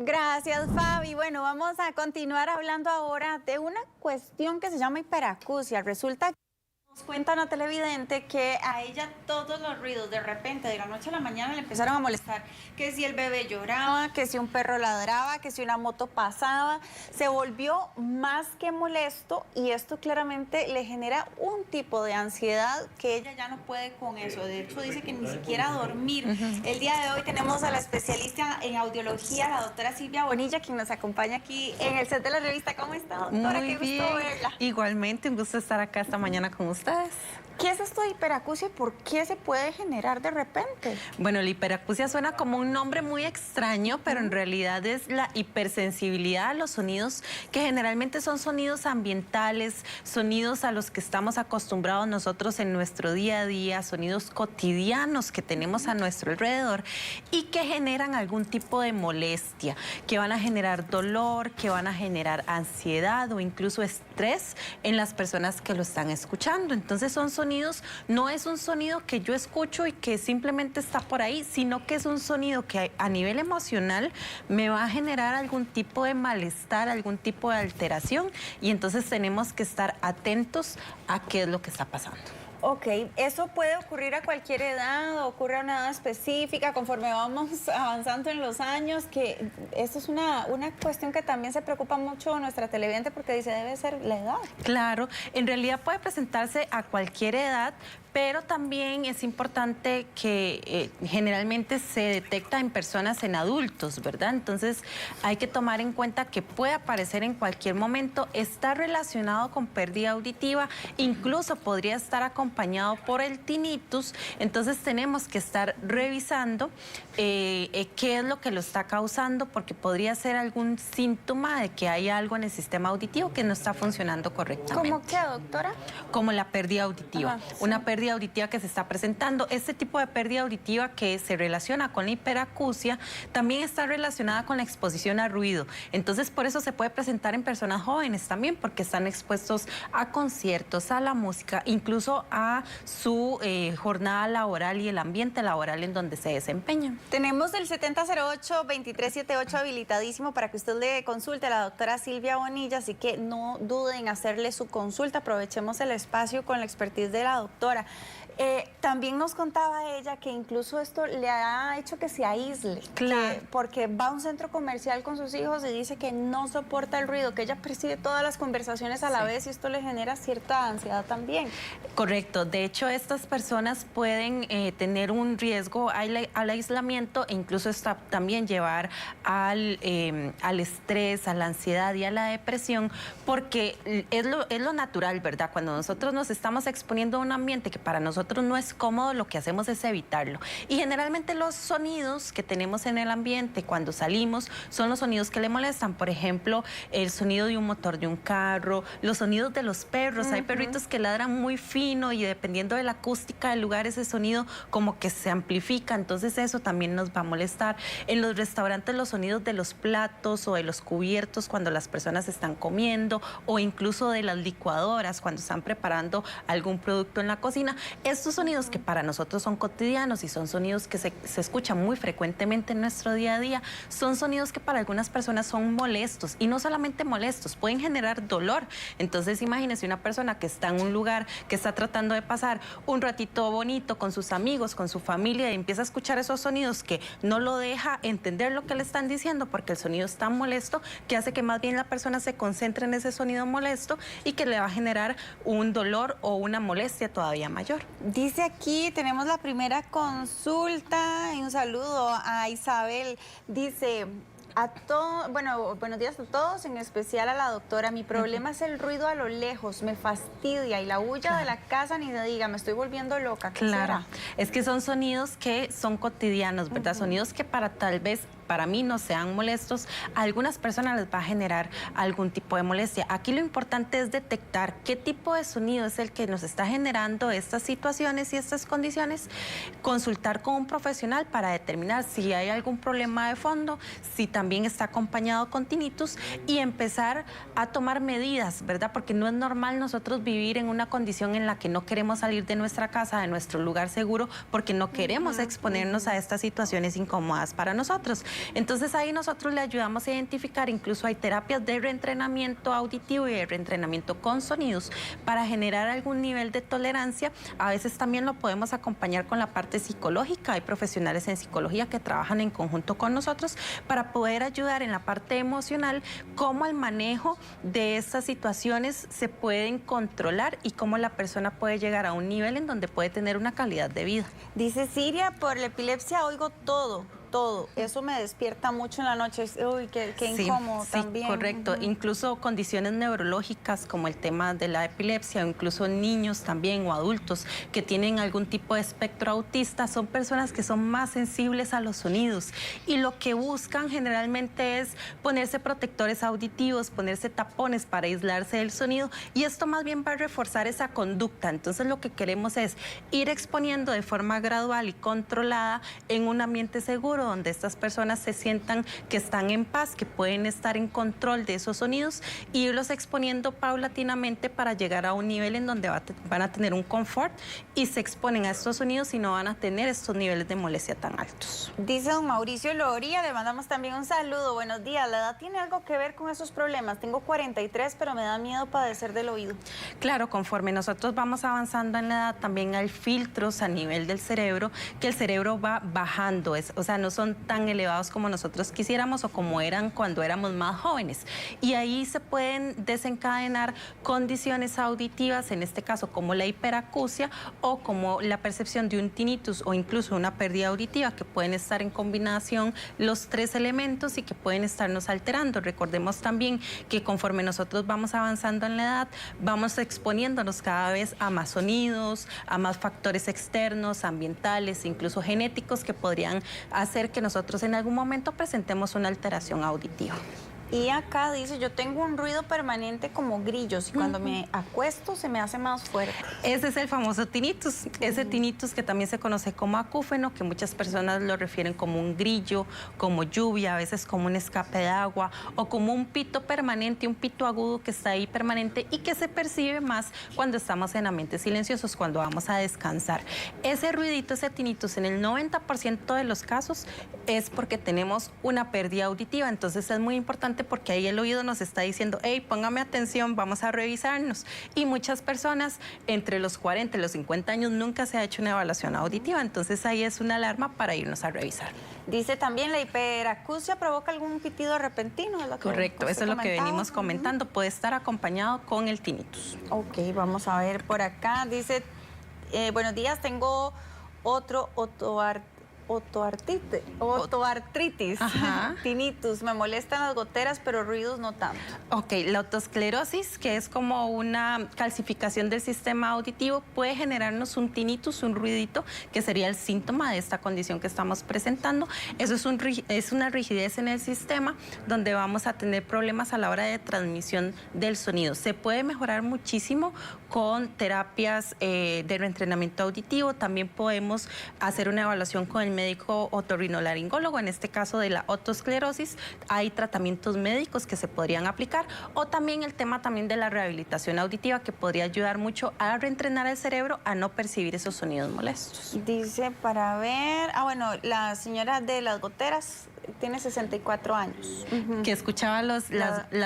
Gracias, Fabi. Bueno, vamos a continuar hablando ahora de una cuestión que se llama hiperacusia. Resulta que nos cuenta una televidente que a ella todos los ruidos de repente, de la noche a la mañana, le empezaron a molestar. Que si el bebé lloraba, que si un perro ladraba, que si una moto pasaba. Se volvió más que molesto y esto claramente le genera un tipo de ansiedad que ella ya no puede con eso. De hecho, dice que ni siquiera dormir. El día de hoy tenemos a la especialista en audiología, la doctora Silvia Bonilla, quien nos acompaña aquí en el set de la revista. ¿Cómo está, doctora? Muy Qué bien. gusto verla. Igualmente, un gusto estar acá esta mañana con ustedes. ¿Qué es esto de hiperacusia y por qué se puede generar de repente? Bueno, la hiperacusia suena como un nombre muy extraño, pero en realidad es la hipersensibilidad a los sonidos, que generalmente son sonidos ambientales, sonidos a los que estamos acostumbrados nosotros en nuestro día a día, sonidos cotidianos que tenemos a nuestro alrededor y que generan algún tipo de molestia, que van a generar dolor, que van a generar ansiedad o incluso estrés en las personas que lo están escuchando. Entonces son sonidos, no es un sonido que yo escucho y que simplemente está por ahí, sino que es un sonido que a nivel emocional me va a generar algún tipo de malestar, algún tipo de alteración, y entonces tenemos que estar atentos a qué es lo que está pasando. Ok, ¿eso puede ocurrir a cualquier edad? ¿Ocurre a una edad específica conforme vamos avanzando en los años? Que esto es una cuestión que también se preocupa mucho nuestra televidente porque dice debe ser la edad. Claro, en realidad puede presentarse a cualquier edad, pero también es importante que generalmente se detecta en personas, en adultos, ¿verdad? Entonces hay que tomar en cuenta que puede aparecer en cualquier momento, está relacionado con pérdida auditiva, incluso podría estar acompañado por el tinnitus. Entonces tenemos que estar revisando qué es lo que lo está causando, porque podría ser algún síntoma de que hay algo en el sistema auditivo que no está funcionando correctamente. ¿Cómo qué, doctora? Como la pérdida auditiva. Ajá, sí. Una pérdida auditiva que se está presentando. Este tipo de pérdida auditiva que se relaciona con la hiperacusia también está relacionada con la exposición a ruido. Entonces, por eso se puede presentar en personas jóvenes también, porque están expuestos a conciertos, a la música, incluso a su jornada laboral y el ambiente laboral en donde se desempeñan. Tenemos el 7008-2378 habilitadísimo para que usted le consulte a la doctora Silvia Bonilla, así que no duden en hacerle su consulta. Aprovechemos el espacio con la expertise de la doctora. También nos contaba ella que incluso esto le ha hecho que se aísle, Claro. porque va a un centro comercial con sus hijos y dice que no soporta el ruido, que ella percibe todas las conversaciones a la vez y esto le genera cierta ansiedad también. Correcto. De hecho, estas personas pueden tener un riesgo al aislamiento e incluso también llevar al estrés, a la ansiedad y a la depresión, porque es lo natural, ¿verdad? Cuando nosotros nos estamos exponiendo a un ambiente que para nosotros no es cómodo, lo que hacemos es evitarlo. Y generalmente los sonidos que tenemos en el ambiente cuando salimos son los sonidos que le molestan. Por ejemplo, el sonido de un motor de un carro, los sonidos de los perros. Hay perritos que ladran muy fino y dependiendo de la acústica del lugar, ese sonido como que se amplifica. Entonces eso también nos va a molestar. En los restaurantes, los sonidos de los platos o de los cubiertos cuando las personas están comiendo, o incluso de las licuadoras cuando están preparando algún producto en la cocina. Estos sonidos que para nosotros son cotidianos y son sonidos que se escuchan muy frecuentemente en nuestro día a día, son sonidos que para algunas personas son molestos, y no solamente molestos, pueden generar dolor. Entonces imagínense una persona que está en un lugar, que está tratando de pasar un ratito bonito con sus amigos, con su familia, y empieza a escuchar esos sonidos que no lo deja entender lo que le están diciendo, porque el sonido es tan molesto que hace que más bien la persona se concentre en ese sonido molesto y que le va a generar un dolor o una molestia todavía mayor. Dice aquí, tenemos la primera consulta y un saludo a Isabel. Dice, buenos días a todos, en especial a la doctora. Mi problema es el ruido a lo lejos, me fastidia, y la bulla de la casa ni se diga, me estoy volviendo loca. ¿Qué será? Es que son sonidos que son cotidianos, ¿verdad? Sonidos que para mí no sean molestos, a algunas personas les va a generar algún tipo de molestia. Aquí lo importante es detectar qué tipo de sonido es el que nos está generando estas situaciones y estas condiciones, consultar con un profesional para determinar si hay algún problema de fondo, si también está acompañado con tinnitus, y empezar a tomar medidas, ¿verdad? Porque no es normal nosotros vivir en una condición en la que no queremos salir de nuestra casa, de nuestro lugar seguro, porque no queremos exponernos a estas situaciones incómodas para nosotros. Entonces ahí nosotros le ayudamos a identificar, incluso hay terapias de reentrenamiento auditivo y de reentrenamiento con sonidos para generar algún nivel de tolerancia. A veces también lo podemos acompañar con la parte psicológica. Hay profesionales en psicología que trabajan en conjunto con nosotros para poder ayudar en la parte emocional, cómo el manejo de estas situaciones se pueden controlar y cómo la persona puede llegar a un nivel en donde puede tener una calidad de vida. Dice Siria, por la epilepsia oigo todo. Eso me despierta mucho en la noche. Uy, qué incómodo también. Sí, correcto. Incluso condiciones neurológicas como el tema de la epilepsia, o incluso niños también o adultos que tienen algún tipo de espectro autista, son personas que son más sensibles a los sonidos y lo que buscan generalmente es ponerse protectores auditivos, ponerse tapones para aislarse del sonido, y esto más bien va a reforzar esa conducta. Entonces lo que queremos es ir exponiendo de forma gradual y controlada en un ambiente seguro, donde estas personas se sientan que están en paz, que pueden estar en control de esos sonidos, y irlos exponiendo paulatinamente para llegar a un nivel en donde van a tener un confort y se exponen a estos sonidos y no van a tener estos niveles de molestia tan altos. Dice don Mauricio Loría, le mandamos también un saludo. Buenos días, ¿la edad tiene algo que ver con esos problemas? Tengo 43, pero me da miedo padecer del oído. Claro, conforme nosotros vamos avanzando en la edad, también hay filtros a nivel del cerebro, que el cerebro va bajando, o sea, no son tan elevados como nosotros quisiéramos o como eran cuando éramos más jóvenes. Y ahí se pueden desencadenar condiciones auditivas, en este caso como la hiperacusia o como la percepción de un tinnitus o incluso una pérdida auditiva, que pueden estar en combinación los tres elementos y que pueden estarnos alterando. Recordemos también que conforme nosotros vamos avanzando en la edad, vamos exponiéndonos cada vez a más sonidos, a más factores externos, ambientales, incluso genéticos, que podrían hacer que nosotros en algún momento presentemos una alteración auditiva. Y acá dice, yo tengo un ruido permanente como grillos y cuando me acuesto se me hace más fuerte. Ese es el famoso tinnitus, ese tinnitus que también se conoce como acúfeno, que muchas personas lo refieren como un grillo, como lluvia, a veces como un escape de agua o como un pito permanente, un pito agudo que está ahí permanente y que se percibe más cuando estamos en ambientes silenciosos, cuando vamos a descansar. Ese ruidito, ese tinnitus, en el 90% de los casos es porque tenemos una pérdida auditiva. Entonces es muy importante porque ahí el oído nos está diciendo, hey, póngame atención, vamos a revisarnos. Y muchas personas entre los 40 y los 50 años nunca se ha hecho una evaluación auditiva, entonces ahí es una alarma para irnos a revisar. Dice también, ¿la hiperacusia provoca algún pitido repentino? Correcto, eso es lo que venimos comentando, puede estar acompañado con el tinnitus. Ok, vamos a ver por acá, dice, buenos días, tengo otoartritis, tinnitus, me molestan las goteras, pero ruidos no tanto. Ok, la otosclerosis, que es como una calcificación del sistema auditivo, puede generarnos un tinnitus, un ruidito, que sería el síntoma de esta condición que estamos presentando. Eso es una rigidez en el sistema, donde vamos a tener problemas a la hora de transmisión del sonido. Se puede mejorar muchísimo con terapias de reentrenamiento auditivo. También podemos hacer una evaluación con el médico otorrinolaringólogo, en este caso de la otosclerosis. Hay tratamientos médicos que se podrían aplicar, o también el tema también de la rehabilitación auditiva, que podría ayudar mucho a reentrenar el cerebro a no percibir esos sonidos molestos. Dice, para ver, bueno, la señora de las goteras tiene 64 años. Que escuchaba las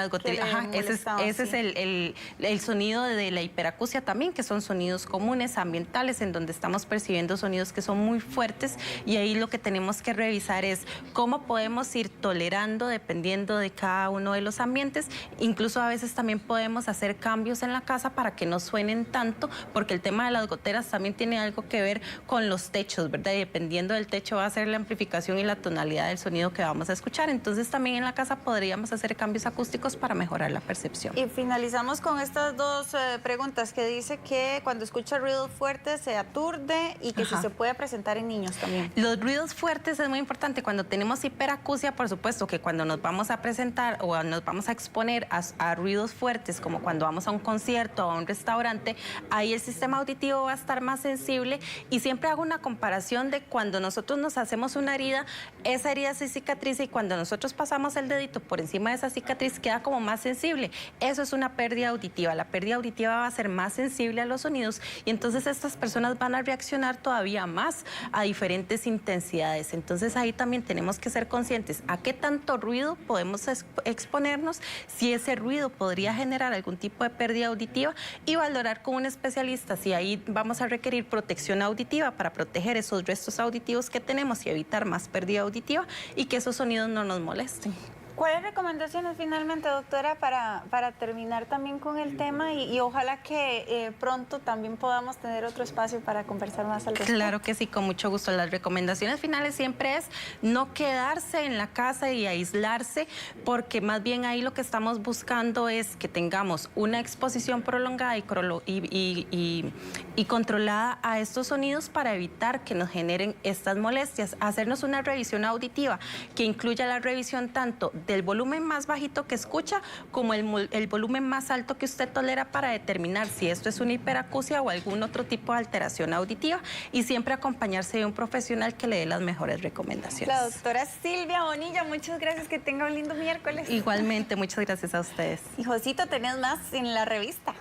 goteras. Ese es el sonido de la hiperacusia también, que son sonidos comunes, ambientales, en donde estamos percibiendo sonidos que son muy fuertes, y ahí lo que tenemos que revisar es cómo podemos ir tolerando dependiendo de cada uno de los ambientes. Incluso a veces también podemos hacer cambios en la casa para que no suenen tanto, porque el tema de las goteras también tiene algo que ver con los techos, ¿verdad? Y dependiendo del techo va a ser la amplificación y la tonalidad del sonido que vamos a escuchar. Entonces también en la casa podríamos hacer cambios acústicos para mejorar la percepción. Y finalizamos con estas dos preguntas, que dice que cuando escucha ruidos fuertes se aturde y que si se puede presentar en niños también. Los ruidos fuertes es muy importante. Cuando tenemos hiperacusia, por supuesto que cuando nos vamos a presentar o nos vamos a exponer a ruidos fuertes, como cuando vamos a un concierto o a un restaurante, ahí el sistema auditivo va a estar más sensible, y siempre hago una comparación de cuando nosotros nos hacemos una herida, esa herida se cicatriz y cuando nosotros pasamos el dedito por encima de esa cicatriz queda como más sensible. Eso es una pérdida auditiva. La pérdida auditiva va a ser más sensible a los sonidos y entonces estas personas van a reaccionar todavía más a diferentes intensidades. Entonces ahí también tenemos que ser conscientes a qué tanto ruido podemos exponernos, si ese ruido podría generar algún tipo de pérdida auditiva y valorar con un especialista si ahí vamos a requerir protección auditiva para proteger esos restos auditivos que tenemos y evitar más pérdida auditiva y que esos sonidos no nos molesten. ¿Cuáles recomendaciones finalmente, doctora, para terminar también con el tema y ojalá que pronto también podamos tener otro espacio para conversar más al respecto? Claro que sí, con mucho gusto. Las recomendaciones finales siempre es no quedarse en la casa y aislarse, porque más bien ahí lo que estamos buscando es que tengamos una exposición prolongada y controlada a estos sonidos para evitar que nos generen estas molestias. Hacernos una revisión auditiva que incluya la revisión tanto del volumen más bajito que escucha como el volumen más alto que usted tolera para determinar si esto es una hiperacusia o algún otro tipo de alteración auditiva y siempre acompañarse de un profesional que le dé las mejores recomendaciones. La doctora Silvia Bonilla, muchas gracias, que tenga un lindo miércoles. Igualmente, muchas gracias a ustedes. Y Josito, tenés más en la revista.